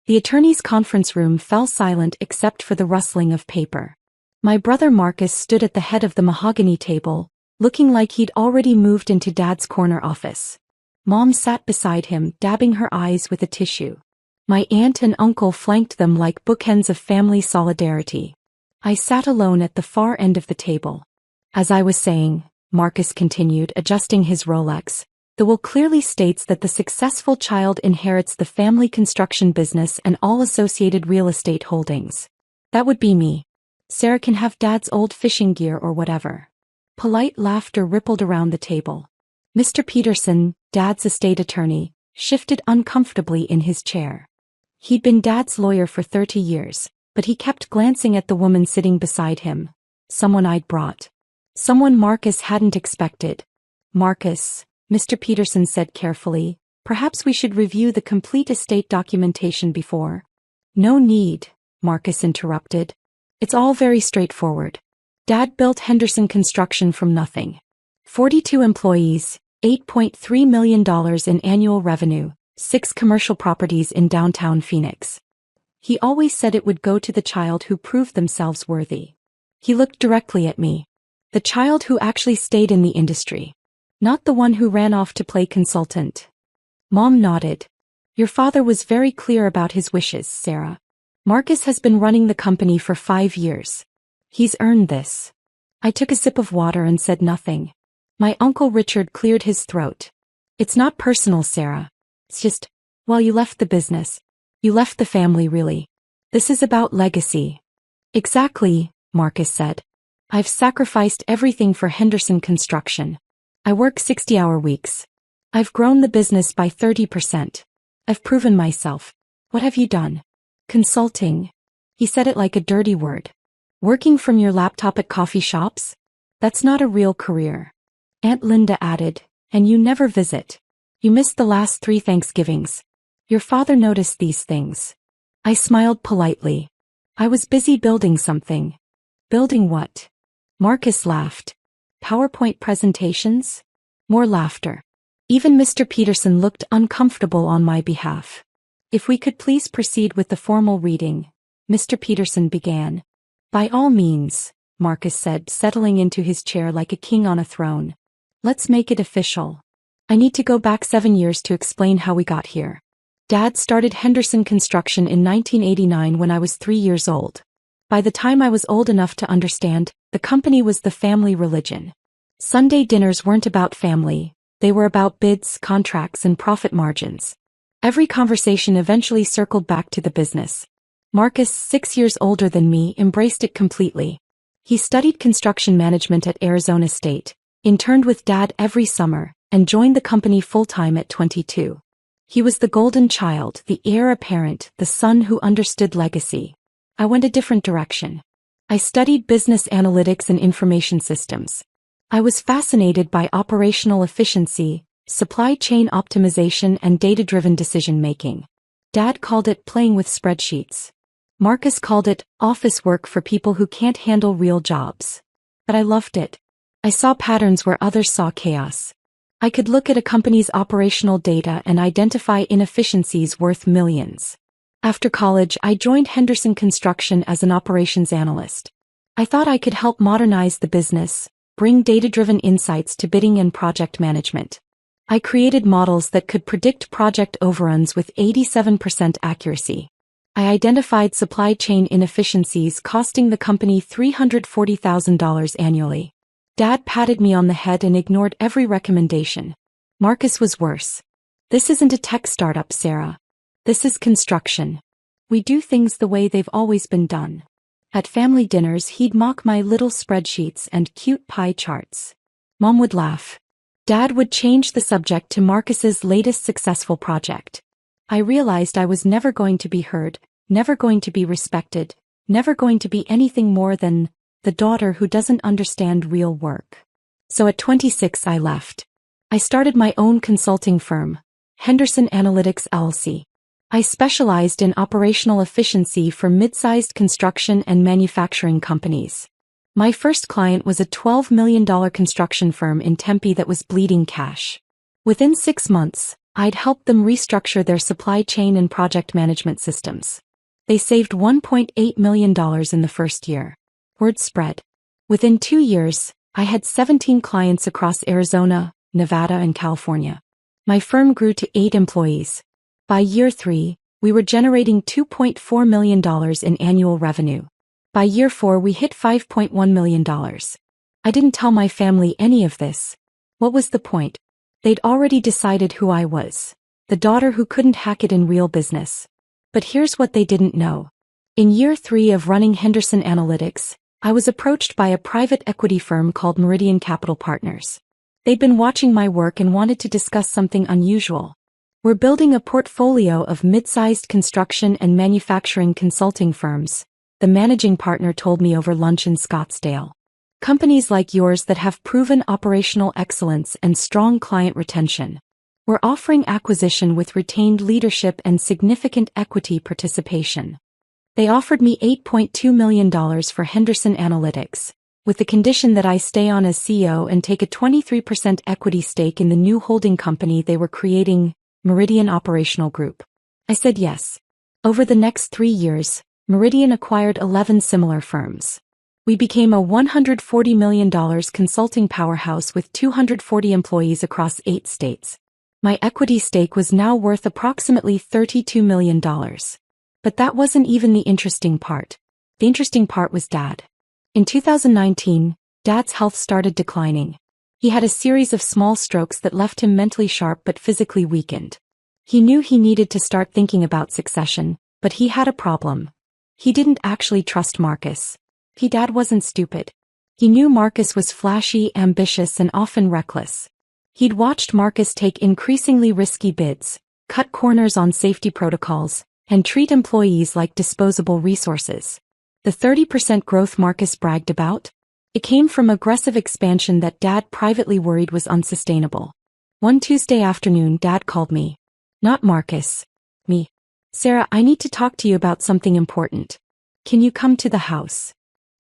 The attorney's conference room fell silent except for the rustling of paper. My brother Marcus stood at the head of the mahogany table, looking like he'd already moved into Dad's corner office. Mom sat beside him, dabbing her eyes with a tissue. My aunt and uncle flanked them like bookends of family solidarity. I sat alone at the far end of the table. As I was saying, Marcus continued, adjusting his Rolex, the will clearly states that the successful child inherits the family construction business and all associated real estate holdings. That would be me. Sarah can have Dad's old fishing gear or whatever. Polite laughter rippled around the table. Mr. Peterson, Dad's estate attorney, shifted uncomfortably in his chair. He'd been Dad's lawyer for 30 years, but he kept glancing at the woman sitting beside him. Someone I'd brought. Someone Marcus hadn't expected. Marcus, Mr. Peterson said carefully, perhaps we should review the complete estate documentation before. No need, Marcus interrupted. It's all very straightforward. Dad built Henderson Construction from nothing. 42 employees, $8.3 million in annual revenue, 6 commercial properties in downtown Phoenix. He always said it would go to the child who proved themselves worthy. He looked directly at me. The child who actually stayed in the industry. Not the one who ran off to play consultant. Mom nodded. Your father was very clear about his wishes, Sarah. Marcus has been running the company for 5 years. He's earned this. I took a sip of water and said nothing. My Uncle Richard cleared his throat. It's not personal, Sarah. It's just, well, you left the business. You left the family, really. This is about legacy. Exactly, Marcus said. I've sacrificed everything for Henderson Construction. I work 60-hour weeks. I've grown the business by 30%. I've proven myself. What have you done? Consulting. He said it like a dirty word. Working from your laptop at coffee shops? That's not a real career. Aunt Linda added, and you never visit. You missed the last 3 Thanksgivings. Your father noticed these things. I smiled politely. I was busy building something. Building what? Marcus laughed. PowerPoint presentations? More laughter. Even Mr. Peterson looked uncomfortable on my behalf. If we could please proceed with the formal reading, Mr. Peterson began. By all means, Marcus said, settling into his chair like a king on a throne. Let's make it official. I need to go back 7 years to explain how we got here. Dad started Henderson Construction in 1989 when I was 3 years old. By the time I was old enough to understand, the company was the family religion. Sunday dinners weren't about family, they were about bids, contracts, and profit margins. Every conversation eventually circled back to the business. Marcus, 6 years older than me, embraced it completely. He studied construction management at Arizona State, interned with Dad every summer, and joined the company full-time at 22. He was the golden child, the heir apparent, the son who understood legacy. I went a different direction. I studied business analytics and information systems. I was fascinated by operational efficiency, supply chain optimization, and data-driven decision-making. Dad called it playing with spreadsheets. Marcus called it office work for people who can't handle real jobs. But I loved it. I saw patterns where others saw chaos. I could look at a company's operational data and identify inefficiencies worth millions. After college, I joined Henderson Construction as an operations analyst. I thought I could help modernize the business, bring data-driven insights to bidding and project management. I created models that could predict project overruns with 87% accuracy. I identified supply chain inefficiencies costing the company $340,000 annually. Dad patted me on the head and ignored every recommendation. Marcus was worse. This isn't a tech startup, Sarah. This is construction. We do things the way they've always been done. At family dinners, he'd mock my little spreadsheets and cute pie charts. Mom would laugh. Dad would change the subject to Marcus's latest successful project. I realized I was never going to be heard, never going to be respected, never going to be anything more than the daughter who doesn't understand real work. So at 26 I left. I started my own consulting firm, Henderson Analytics LLC. I specialized in operational efficiency for mid-sized construction and manufacturing companies. My first client was a $12 million construction firm in Tempe that was bleeding cash. Within 6 months, I'd helped them restructure their supply chain and project management systems. They saved $1.8 million in the first year. Word spread. Within 2 years, I had 17 clients across Arizona, Nevada, and California. My firm grew to 8 employees. By year 3, we were generating $2.4 million in annual revenue. By year 4, we hit $5.1 million. I didn't tell my family any of this. What was the point? They'd already decided who I was. The daughter who couldn't hack it in real business. But here's what they didn't know. In year 3 of running Henderson Analytics, I was approached by a private equity firm called Meridian Capital Partners. They'd been watching my work and wanted to discuss something unusual. We're building a portfolio of mid-sized construction and manufacturing consulting firms, the managing partner told me over lunch in Scottsdale. Companies like yours that have proven operational excellence and strong client retention. We're offering acquisition with retained leadership and significant equity participation. They offered me $8.2 million for Henderson Analytics, with the condition that I stay on as CEO and take a 23% equity stake in the new holding company they were creating, Meridian Operational Group. I said yes. Over the next 3 years, Meridian acquired 11 similar firms. We became a $140 million consulting powerhouse with 240 employees across 8 states. My equity stake was now worth approximately $32 million. But that wasn't even the interesting part. The interesting part was Dad. In 2019, Dad's health started declining. He had a series of small strokes that left him mentally sharp but physically weakened. He knew he needed to start thinking about succession, but he had a problem. He didn't actually trust Marcus. Dad wasn't stupid. He knew Marcus was flashy, ambitious, and often reckless. He'd watched Marcus take increasingly risky bids, cut corners on safety protocols, and treat employees like disposable resources. The 30% growth Marcus bragged about? It came from aggressive expansion that Dad privately worried was unsustainable. One Tuesday afternoon, Dad called me. Not Marcus. Me. Sarah, I need to talk to you about something important. Can you come to the house?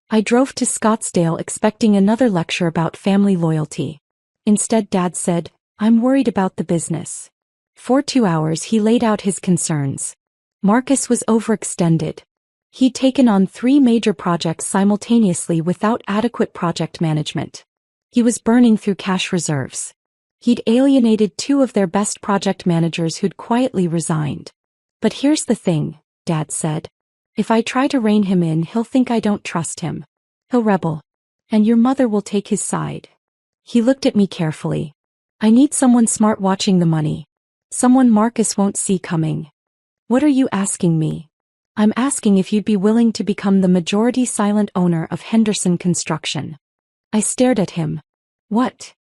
I drove to Scottsdale expecting another lecture about family loyalty. Instead, Dad said, I'm worried about the business. For 2 hours, he laid out his concerns. Marcus was overextended. He'd taken on 3 major projects simultaneously without adequate project management. He was burning through cash reserves. He'd alienated 2 of their best project managers who'd quietly resigned. But here's the thing, Dad said. If I try to rein him in, he'll think I don't trust him. He'll rebel. And your mother will take his side. He looked at me carefully. I need someone smart watching the money. Someone Marcus won't see coming. What are you asking me? I'm asking if you'd be willing to become the majority silent owner of Henderson Construction. I stared at him. What?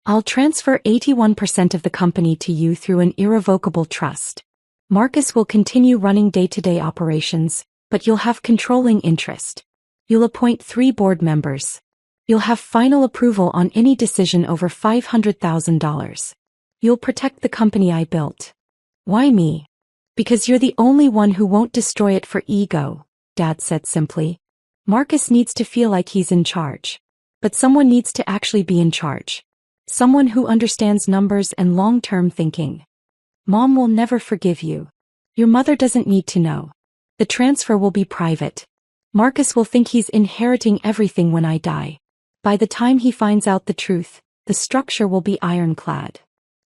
I'll transfer 81% of the company to you through an irrevocable trust. Marcus will continue running day-to-day operations, but you'll have controlling interest. You'll appoint 3 board members. You'll have final approval on any decision over $500,000. You'll protect the company I built. Why me? Because you're the only one who won't destroy it for ego, Dad said simply. Marcus needs to feel like he's in charge. But someone needs to actually be in charge. Someone who understands numbers and long-term thinking. Mom will never forgive you. Your mother doesn't need to know. The transfer will be private. Marcus will think he's inheriting everything when I die. By the time he finds out the truth, the structure will be ironclad.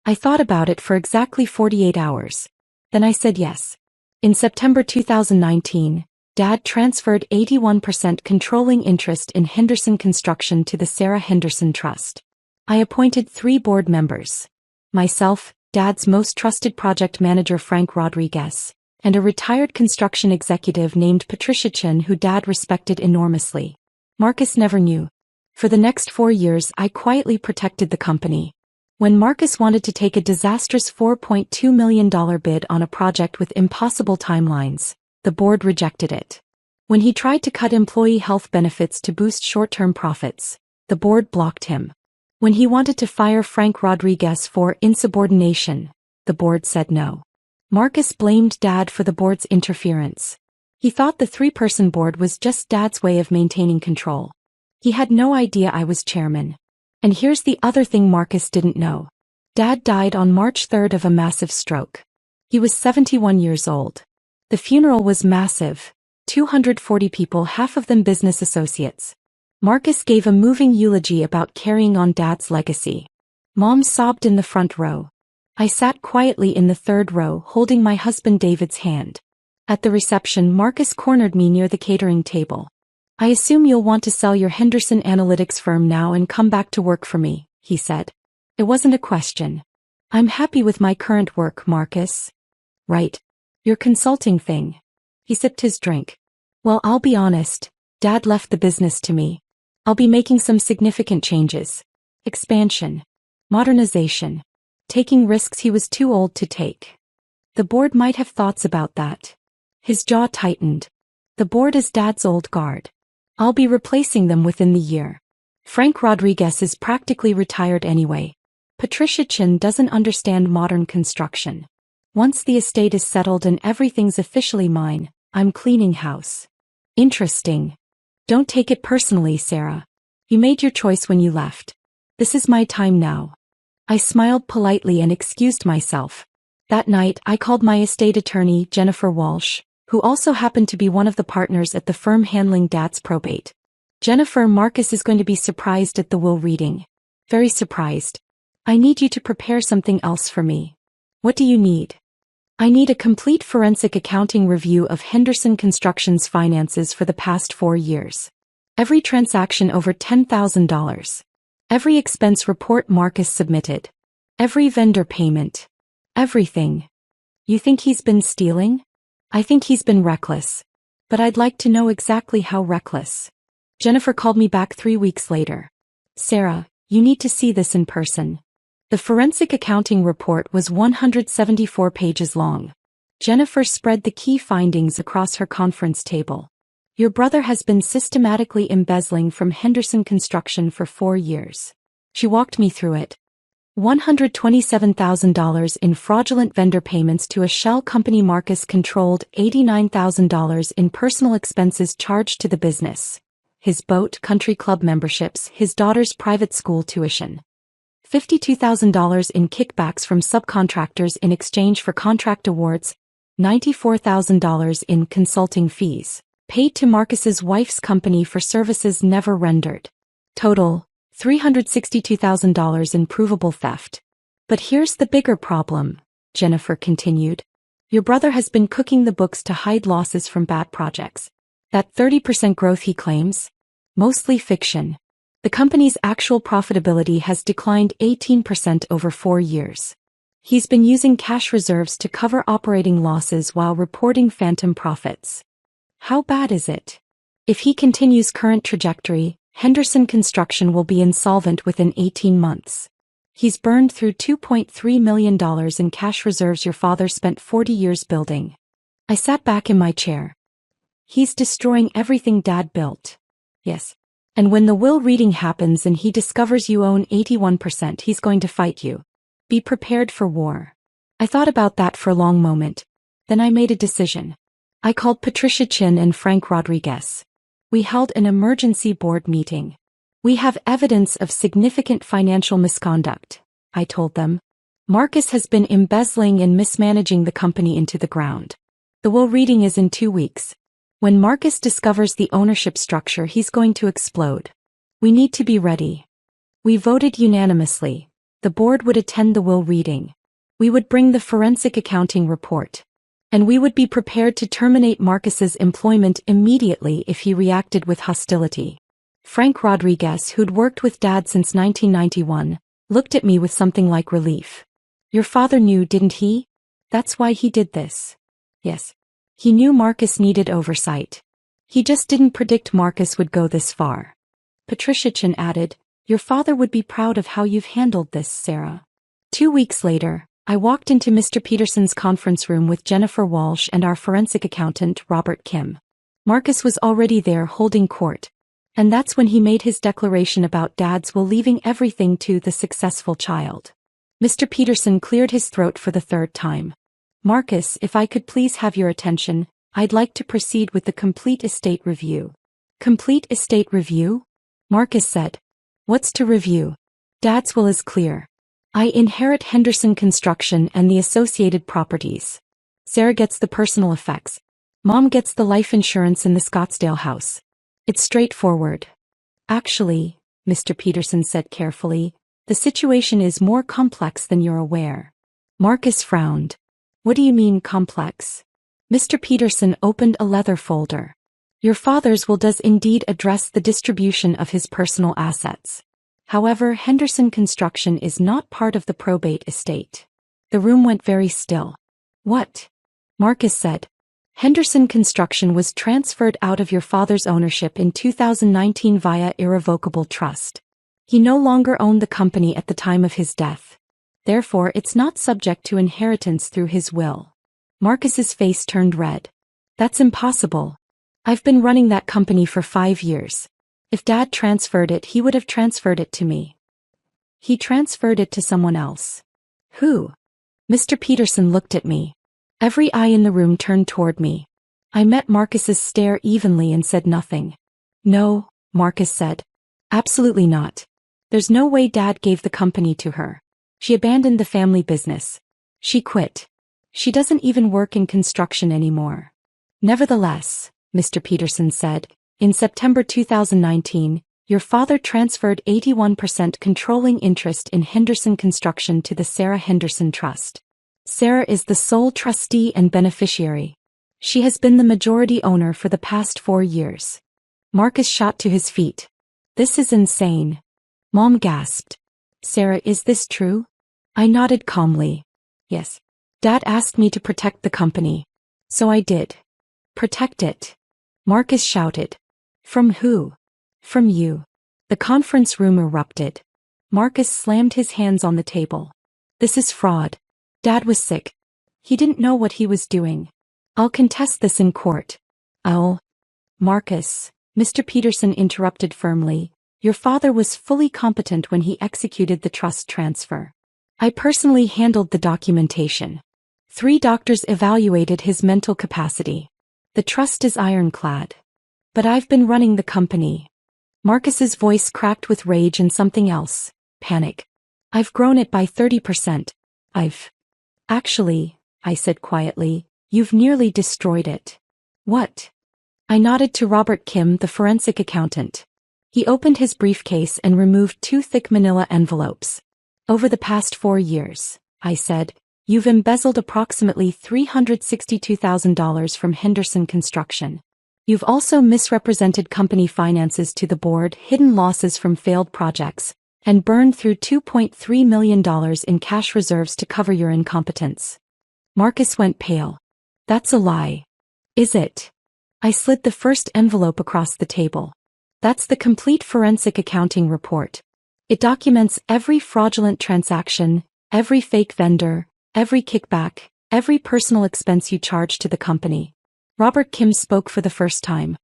I thought about it for exactly 48 hours. Then I said yes. In September 2019, Dad transferred 81% controlling interest in Henderson Construction to the Sarah Henderson Trust. I appointed 3 board members. Myself, Dad's most trusted project manager Frank Rodriguez, and a retired construction executive named Patricia Chin who Dad respected enormously. Marcus never knew. For the next 4 years, I quietly protected the company. When Marcus wanted to take a disastrous $4.2 million bid on a project with impossible timelines, the board rejected it. When he tried to cut employee health benefits to boost short-term profits, the board blocked him. When he wanted to fire Frank Rodriguez for insubordination, the board said no. Marcus blamed Dad for the board's interference. He thought the 3-person board was just Dad's way of maintaining control. He had no idea I was chairman. And here's the other thing Marcus didn't know. Dad died on March 3rd of a massive stroke. He was 71 years old. The funeral was massive. 240 people, half of them business associates. Marcus gave a moving eulogy about carrying on Dad's legacy. Mom sobbed in the front row. I sat quietly in the third row, holding my husband David's hand. At the reception, Marcus cornered me near the catering table. I assume you'll want to sell your Henderson Analytics firm now and come back to work for me, he said. It wasn't a question. I'm happy with my current work, Marcus. Right. Your consulting thing. He sipped his drink. Well, I'll be honest. Dad left the business to me. I'll be making some significant changes. Expansion. Modernization. Taking risks he was too old to take. The board might have thoughts about that. His jaw tightened. The board is Dad's old guard. I'll be replacing them within the year. Frank Rodriguez is practically retired anyway. Patricia Chin doesn't understand modern construction. Once the estate is settled and everything's officially mine, I'm cleaning house. Interesting. Don't take it personally, Sarah. You made your choice when you left. This is my time now. I smiled politely and excused myself. That night, I called my estate attorney, Jennifer Walsh, who also happened to be one of the partners at the firm handling Dad's probate. Jennifer, Marcus is going to be surprised at the will reading. Very surprised. I need you to prepare something else for me. What do you need? I need a complete forensic accounting review of Henderson Construction's finances for the past 4 years. Every transaction over $10,000. Every expense report Marcus submitted. Every vendor payment. Everything. You think he's been stealing? I think he's been reckless. But I'd like to know exactly how reckless. Jennifer called me back 3 weeks later. Sarah, you need to see this in person. The forensic accounting report was 174 pages long. Jennifer spread the key findings across her conference table. Your brother has been systematically embezzling from Henderson Construction for 4 years. She walked me through it. $127,000 in fraudulent vendor payments to a shell company. Marcus controlled $89,000 in personal expenses charged to the business. His boat, country club memberships, his daughter's private school tuition. $52,000 in kickbacks from subcontractors in exchange for contract awards. $94,000 in consulting fees, paid to Marcus's wife's company for services never rendered. Total, $362,000 in provable theft. But here's the bigger problem, Jennifer continued. Your brother has been cooking the books to hide losses from bad projects. That 30% growth he claims? Mostly fiction. The company's actual profitability has declined 18% over 4 years. He's been using cash reserves to cover operating losses while reporting phantom profits. How bad is it? If he continues current trajectory, Henderson Construction will be insolvent within 18 months. He's burned through $2.3 million in cash reserves your father spent 40 years building. I sat back in my chair. He's destroying everything Dad built. Yes. And when the will reading happens and he discovers you own 81%, he's going to fight you. Be prepared for war. I thought about that for a long moment. Then I made a decision. I called Patricia Chin and Frank Rodriguez. We held an emergency board meeting. We have evidence of significant financial misconduct, I told them. Marcus has been embezzling and mismanaging the company into the ground. The will reading is in 2 weeks. When Marcus discovers the ownership structure, he's going to explode. We need to be ready. We voted unanimously. The board would attend the will reading. We would bring the forensic accounting report. And we would be prepared to terminate Marcus's employment immediately if he reacted with hostility. Frank Rodriguez, who'd worked with Dad since 1991, looked at me with something like relief. Your father knew, didn't he? That's why he did this. Yes. He knew Marcus needed oversight. He just didn't predict Marcus would go this far. Patricia Chin added, your father would be proud of how you've handled this, Sarah. 2 weeks later, I walked into Mr. Peterson's conference room with Jennifer Walsh and our forensic accountant, Robert Kim. Marcus was already there holding court. And that's when he made his declaration about Dad's will, leaving everything to the successful child. Mr. Peterson cleared his throat for the 3rd time. Marcus, if I could please have your attention, I'd like to proceed with the complete estate review. Complete estate review? Marcus said. What's to review? Dad's will is clear. I inherit Henderson Construction and the associated properties. Sarah gets the personal effects. Mom gets the life insurance in the Scottsdale house. It's straightforward. Actually, Mr. Peterson said carefully, the situation is more complex than you're aware. Marcus frowned. What do you mean complex? Mr. Peterson opened a leather folder. Your father's will does indeed address the distribution of his personal assets. However, Henderson Construction is not part of the probate estate. The room went very still. What? Marcus said. Henderson Construction was transferred out of your father's ownership in 2019 via irrevocable trust. He no longer owned the company at the time of his death. Therefore, it's not subject to inheritance through his will. Marcus's face turned red. That's impossible. I've been running that company for 5 years. If Dad transferred it, he would have transferred it to me. He transferred it to someone else. Who? Mr. Peterson looked at me. Every eye in the room turned toward me. I met Marcus's stare evenly and said nothing. No, Marcus said. Absolutely not. There's no way Dad gave the company to her. She abandoned the family business. She quit. She doesn't even work in construction anymore. Nevertheless, Mr. Peterson said, in September 2019, your father transferred 81% controlling interest in Henderson Construction to the Sarah Henderson Trust. Sarah is the sole trustee and beneficiary. She has been the majority owner for the past 4 years. Marcus shot to his feet. This is insane. Mom gasped. Sarah, is this true? I nodded calmly. Yes. Dad asked me to protect the company. So I did. Protect it. Marcus shouted. From who? From you. The conference room erupted. Marcus slammed his hands on the table. This is fraud. Dad was sick. He didn't know what he was doing. I'll contest this in court. Marcus, Mr. Peterson interrupted firmly. Your father was fully competent when he executed the trust transfer. I personally handled the documentation. 3 doctors evaluated his mental capacity. The trust is ironclad. But I've been running the company. Marcus's voice cracked with rage and something else, panic. I've grown it by 30%. Actually, I said quietly, you've nearly destroyed it. What? I nodded to Robert Kim, the forensic accountant. He opened his briefcase and removed 2 thick manila envelopes. Over the past 4 years, I said, you've embezzled approximately $362,000 from Henderson Construction. You've also misrepresented company finances to the board, hidden losses from failed projects, and burned through $2.3 million in cash reserves to cover your incompetence. Marcus went pale. That's a lie. Is it? I slid the first envelope across the table. That's the complete forensic accounting report. It documents every fraudulent transaction, every fake vendor, every kickback, every personal expense you charged to the company. Robert Kim spoke for the first time.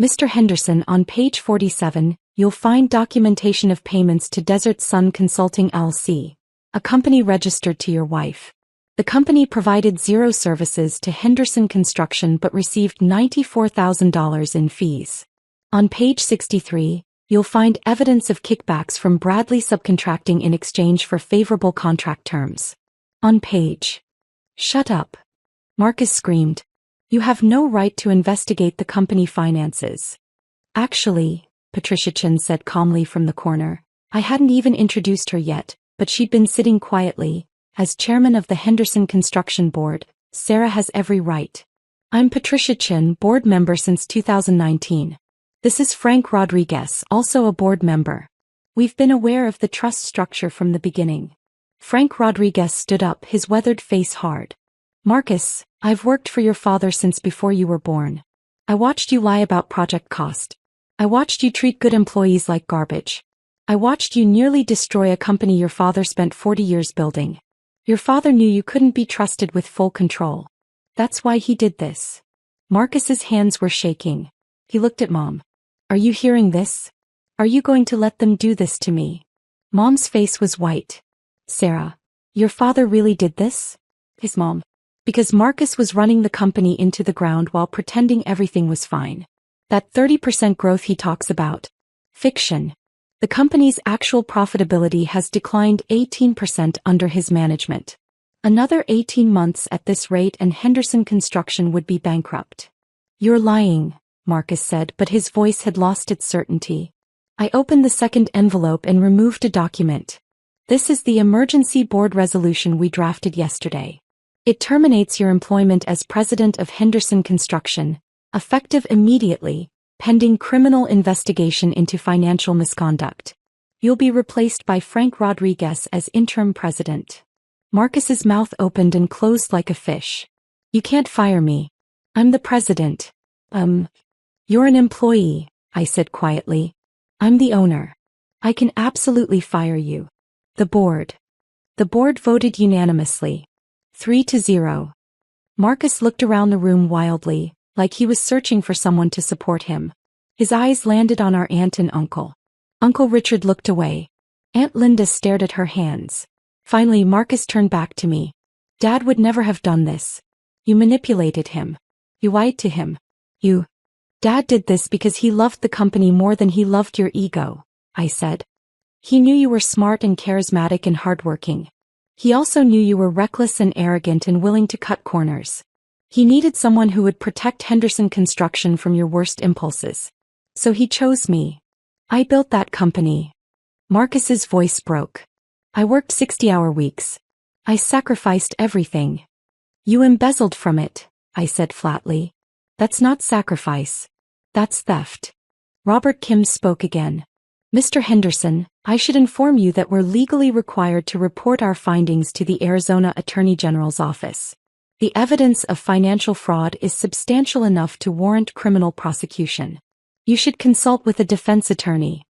Mr. Henderson, on page 47, you'll find documentation of payments to Desert Sun Consulting LC, a company registered to your wife. The company provided 0 services to Henderson Construction but received $94,000 in fees. On page 63, you'll find evidence of kickbacks from Bradley Subcontracting in exchange for favorable contract terms. On page... Shut up. Marcus screamed. You have no right to investigate the company finances. Actually, Patricia Chin said calmly from the corner, I hadn't even introduced her yet, but she'd been sitting quietly. As chairman of the Henderson Construction Board, Sarah has every right. I'm Patricia Chin, board member since 2019. This is Frank Rodriguez, also a board member. We've been aware of the trust structure from the beginning. Frank Rodriguez stood up, his weathered face hard. Marcus, I've worked for your father since before you were born. I watched you lie about project cost. I watched you treat good employees like garbage. I watched you nearly destroy a company your father spent 40 years building. Your father knew you couldn't be trusted with full control. That's why he did this. Marcus's hands were shaking. He looked at Mom. Are you hearing this? Are you going to let them do this to me? Mom's face was white. Sarah, your father really did this? His mom. Because Marcus was running the company into the ground while pretending everything was fine. That 30% growth he talks about. Fiction. The company's actual profitability has declined 18% under his management. Another 18 months at this rate and Henderson Construction would be bankrupt. You're lying, Marcus said, but his voice had lost its certainty. I opened the second envelope and removed a document. This is the emergency board resolution we drafted yesterday. It terminates your employment as president of Henderson Construction, effective immediately, pending criminal investigation into financial misconduct. You'll be replaced by Frank Rodriguez as interim president. Marcus's mouth opened and closed like a fish. You can't fire me. I'm the president. You're an employee, I said quietly. I'm the owner. I can absolutely fire you. The board voted unanimously. 3-0. Marcus looked around the room wildly, like he was searching for someone to support him. His eyes landed on our aunt and uncle. Uncle Richard looked away. Aunt Linda stared at her hands. Finally, Marcus turned back to me. Dad would never have done this. You manipulated him. You lied to him. Dad did this because he loved the company more than he loved your ego, I said. He knew you were smart and charismatic and hardworking. He also knew you were reckless and arrogant and willing to cut corners. He needed someone who would protect Henderson Construction from your worst impulses. So he chose me. I built that company. Marcus's voice broke. I worked 60-hour weeks. I sacrificed everything. You embezzled from it, I said flatly. That's not sacrifice. That's theft. Robert Kim spoke again. Mr. Henderson, I should inform you that we're legally required to report our findings to the Arizona Attorney General's office. The evidence of financial fraud is substantial enough to warrant criminal prosecution. You should consult with a defense attorney.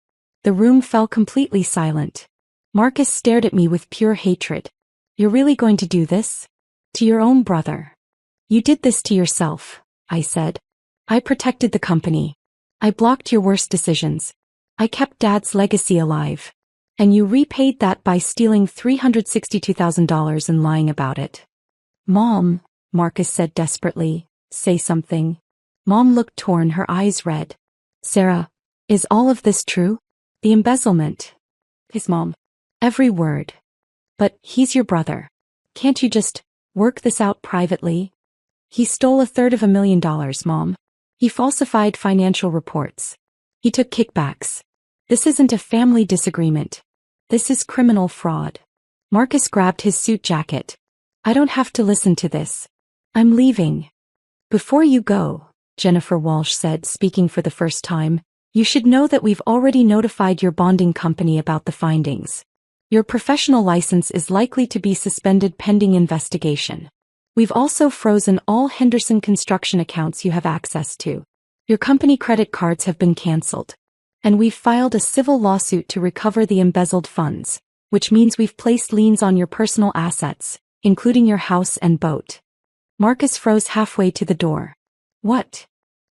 The room fell completely silent. Marcus stared at me with pure hatred. You're really going to do this? To your own brother? You did this to yourself, I said. I protected the company. I blocked your worst decisions. I kept Dad's legacy alive. And you repaid that by stealing $362,000 and lying about it. Mom, Marcus said desperately, say something. Mom looked torn, her eyes red. Sarah, is all of this true? The embezzlement? His mom. Every word. But he's your brother. Can't you just work this out privately? He stole $350,000, Mom. He falsified financial reports. He took kickbacks. This isn't a family disagreement. This is criminal fraud. Marcus grabbed his suit jacket. I don't have to listen to this. I'm leaving. Before you go, Jennifer Walsh said, speaking for the first time, you should know that we've already notified your bonding company about the findings. Your professional license is likely to be suspended pending investigation. We've also frozen all Henderson Construction accounts you have access to. Your company credit cards have been canceled. And we've filed a civil lawsuit to recover the embezzled funds, which means we've placed liens on your personal assets, including your house and boat. Marcus froze halfway to the door. What?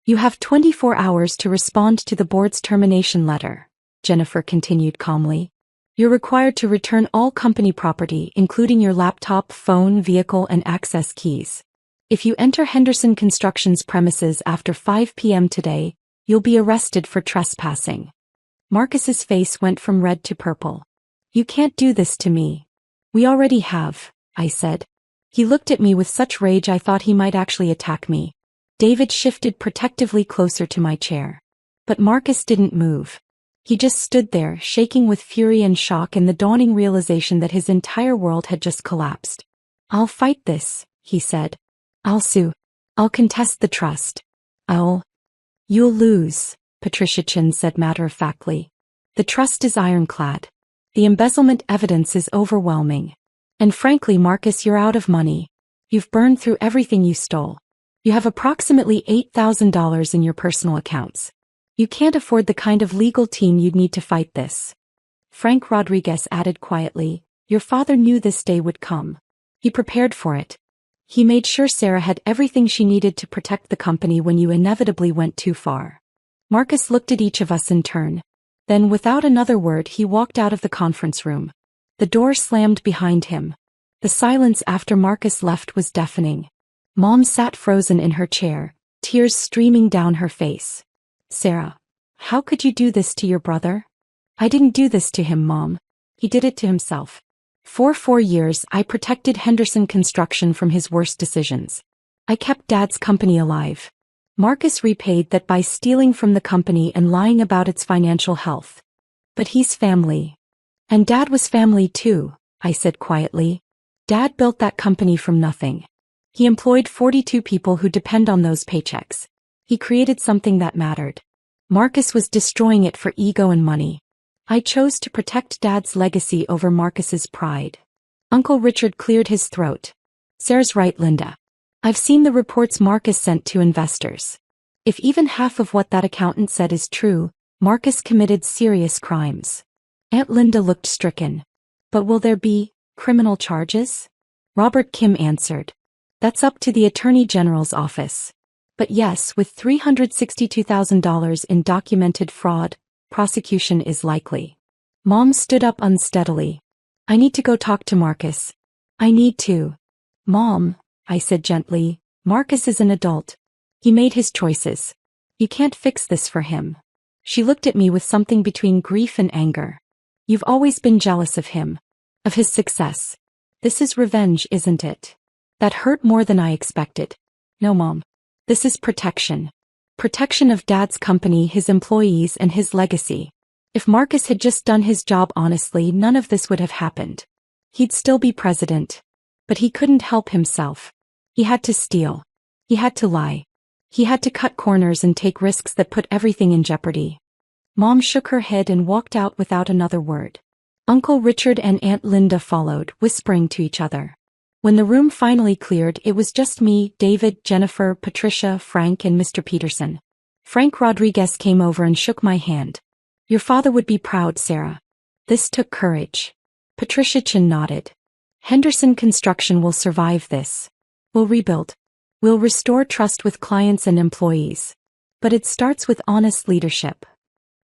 You have 24 hours to respond to the board's termination letter, Jennifer continued calmly. You're required to return all company property, including your laptop, phone, vehicle, and access keys. If you enter Henderson Construction's premises after 5 p.m. today, you'll be arrested for trespassing. Marcus's face went from red to purple. You can't do this to me. We already have, I said. He looked at me with such rage I thought he might actually attack me. David shifted protectively closer to my chair. But Marcus didn't move. He just stood there, shaking with fury and shock and the dawning realization that his entire world had just collapsed. I'll fight this, he said. I'll sue. I'll contest the trust. You'll lose, Patricia Chin said matter-of-factly. The trust is ironclad. The embezzlement evidence is overwhelming. And frankly, Marcus, you're out of money. You've burned through everything you stole. You have approximately $8,000 in your personal accounts. You can't afford the kind of legal team you'd need to fight this. Frank Rodriguez added quietly, your father knew this day would come. He prepared for it. He made sure Sarah had everything she needed to protect the company when you inevitably went too far. Marcus looked at each of us in turn. Then, without another word, he walked out of the conference room. The door slammed behind him. The silence after Marcus left was deafening. Mom sat frozen in her chair, tears streaming down her face. Sarah, how could you do this to your brother? I didn't do this to him, Mom. He did it to himself. For 4 years, I protected Henderson Construction from his worst decisions. I kept Dad's company alive. Marcus repaid that by stealing from the company and lying about its financial health. But he's family. And Dad was family too, I said quietly. Dad built that company from nothing. He employed 42 people who depend on those paychecks. He created something that mattered. Marcus was destroying it for ego and money. I chose to protect Dad's legacy over Marcus's pride. Uncle Richard cleared his throat. Sarah's right, Linda. I've seen the reports Marcus sent to investors. If even half of what that accountant said is true, Marcus committed serious crimes. Aunt Linda looked stricken. But will there be criminal charges? Robert Kim answered. That's up to the Attorney General's office. But yes, with $362,000 in documented fraud, prosecution is likely. Mom stood up unsteadily. I need to go talk to Marcus. I need to. Mom, I said gently, Marcus is an adult. He made his choices. You can't fix this for him. She looked at me with something between grief and anger. You've always been jealous of him. Of his success. This is revenge, isn't it? That hurt more than I expected. No, Mom. This is protection. Protection of Dad's company, his employees, and his legacy. If Marcus had just done his job honestly, none of this would have happened. He'd still be president. But he couldn't help himself. He had to steal. He had to lie. He had to cut corners and take risks that put everything in jeopardy. Mom shook her head and walked out without another word. Uncle Richard and Aunt Linda followed, whispering to each other. When the room finally cleared, it was just me, David, Jennifer, Patricia, Frank, and Mr. Peterson. Frank Rodriguez came over and shook my hand. Your father would be proud, Sarah. This took courage. Patricia Chin nodded. Henderson Construction will survive this. We'll rebuild. We'll restore trust with clients and employees. But it starts with honest leadership.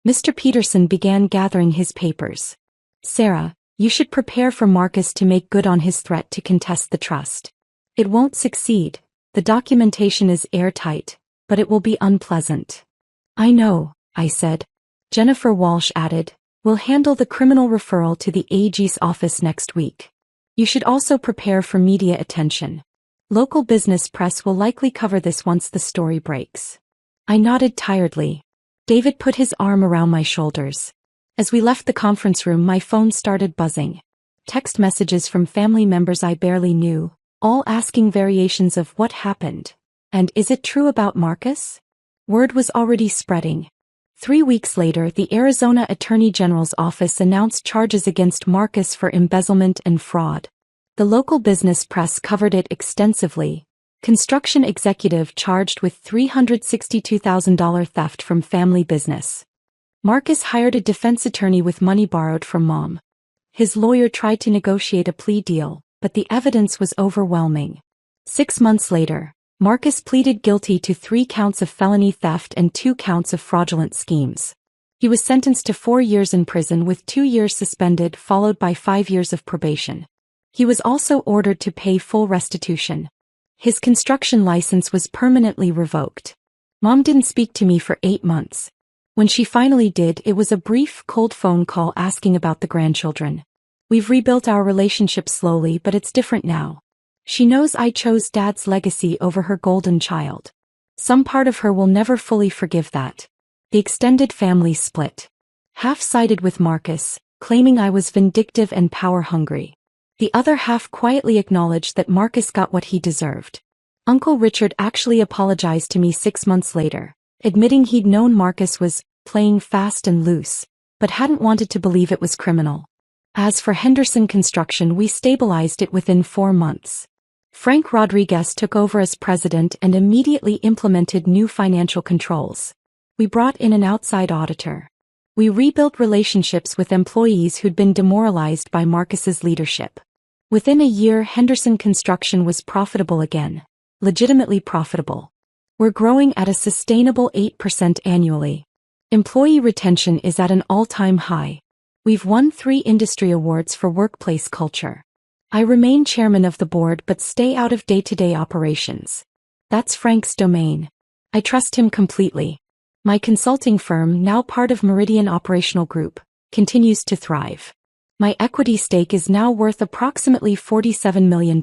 Mr. Peterson began gathering his papers. Sarah, you should prepare for Marcus to make good on his threat to contest the trust. It won't succeed. The documentation is airtight, but it will be unpleasant. I know, I said. Jennifer Walsh added, we'll handle the criminal referral to the AG's office next week. You should also prepare for media attention. Local business press will likely cover this once the story breaks. I nodded tiredly. David put his arm around my shoulders. As we left the conference room, my phone started buzzing. Text messages from family members I barely knew, all asking variations of what happened. And is it true about Marcus? Word was already spreading. 3 weeks later, the Arizona Attorney General's office announced charges against Marcus for embezzlement and fraud. The local business press covered it extensively. Construction executive charged with $362,000 theft from family business. Marcus hired a defense attorney with money borrowed from Mom. His lawyer tried to negotiate a plea deal, but the evidence was overwhelming. 6 months later, Marcus pleaded guilty to 3 counts of felony theft and 2 counts of fraudulent schemes. He was sentenced to 4 years in prison with 2 years suspended followed by 5 years of probation. He was also ordered to pay full restitution. His construction license was permanently revoked. Mom didn't speak to me for 8 months. When she finally did, it was a brief, cold phone call asking about the grandchildren. We've rebuilt our relationship slowly, but it's different now. She knows I chose Dad's legacy over her golden child. Some part of her will never fully forgive that. The extended family split. Half sided with Marcus, claiming I was vindictive and power-hungry. The other half quietly acknowledged that Marcus got what he deserved. Uncle Richard actually apologized to me 6 months later, admitting he'd known Marcus was playing fast and loose, but hadn't wanted to believe it was criminal. As for Henderson Construction, we stabilized it within 4 months. Frank Rodriguez took over as president and immediately implemented new financial controls. We brought in an outside auditor. We rebuilt relationships with employees who'd been demoralized by Marcus's leadership. Within a year, Henderson Construction was profitable again. Legitimately profitable. We're growing at a sustainable 8% annually. Employee retention is at an all-time high. We've won 3 industry awards for workplace culture. I remain chairman of the board but stay out of day-to-day operations. That's Frank's domain. I trust him completely. My consulting firm, now part of Meridian Operational Group, continues to thrive. My equity stake is now worth approximately $47 million.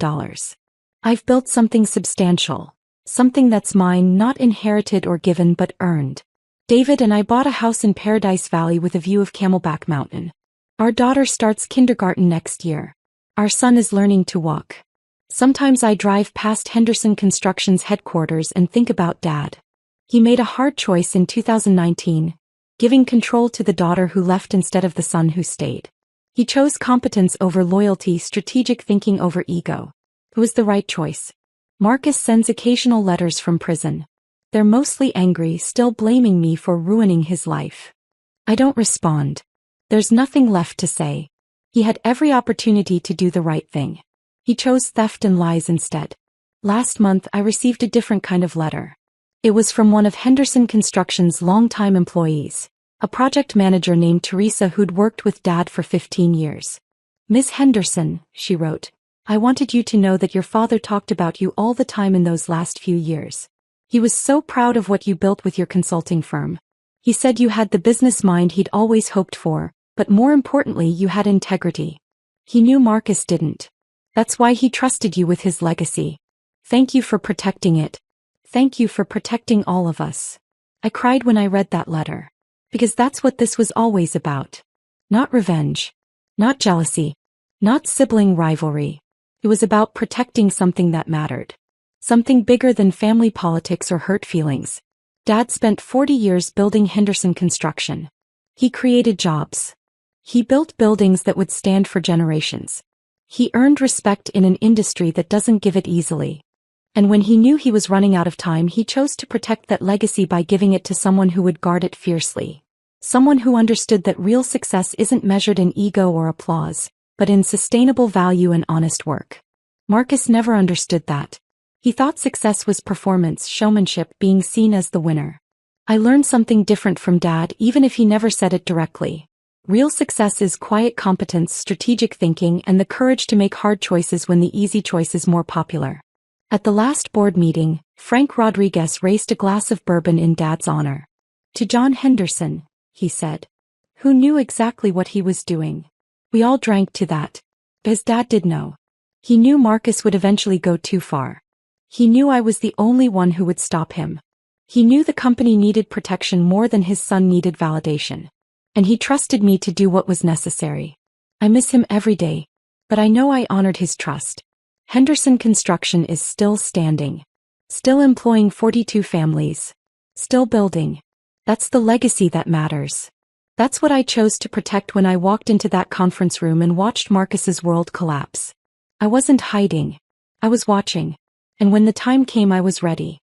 I've built something substantial. Something that's mine, not inherited or given but earned. David and I bought a house in Paradise Valley with a view of Camelback Mountain. Our daughter starts kindergarten next year. Our son is learning to walk. Sometimes I drive past Henderson Construction's headquarters and think about Dad. He made a hard choice in 2019, giving control to the daughter who left instead of the son who stayed. He chose competence over loyalty, strategic thinking over ego. It was the right choice. Marcus sends occasional letters from prison. They're mostly angry, still blaming me for ruining his life. I don't respond. There's nothing left to say. He had every opportunity to do the right thing. He chose theft and lies instead. Last month I received a different kind of letter. It was from one of Henderson Construction's longtime employees, a project manager named Teresa who'd worked with Dad for 15 years. Miss Henderson, she wrote, I wanted you to know that your father talked about you all the time in those last few years. He was so proud of what you built with your consulting firm. He said you had the business mind he'd always hoped for, but more importantly you had integrity. He knew Marcus didn't. That's why he trusted you with his legacy. Thank you for protecting it. Thank you for protecting all of us. I cried when I read that letter. Because that's what this was always about. Not revenge. Not jealousy. Not sibling rivalry. It was about protecting something that mattered. Something bigger than family politics or hurt feelings. Dad spent 40 years building Henderson Construction. He created jobs. He built buildings that would stand for generations. He earned respect in an industry that doesn't give it easily. And when he knew he was running out of time, he chose to protect that legacy by giving it to someone who would guard it fiercely. Someone who understood that real success isn't measured in ego or applause, but in sustainable value and honest work. Marcus never understood that. He thought success was performance, showmanship, being seen as the winner. I learned something different from Dad, even if he never said it directly. Real success is quiet competence, strategic thinking, and the courage to make hard choices when the easy choice is more popular. At the last board meeting, Frank Rodriguez raised a glass of bourbon in Dad's honor. To John Henderson, he said, who knew exactly what he was doing. We all drank to that. Because Dad did know. He knew Marcus would eventually go too far. He knew I was the only one who would stop him. He knew the company needed protection more than his son needed validation. And he trusted me to do what was necessary. I miss him every day. But I know I honored his trust. Henderson Construction is still standing. Still employing 42 families. Still building. That's the legacy that matters. That's what I chose to protect when I walked into that conference room and watched Marcus's world collapse. I wasn't hiding. I was watching. And when the time came, I was ready.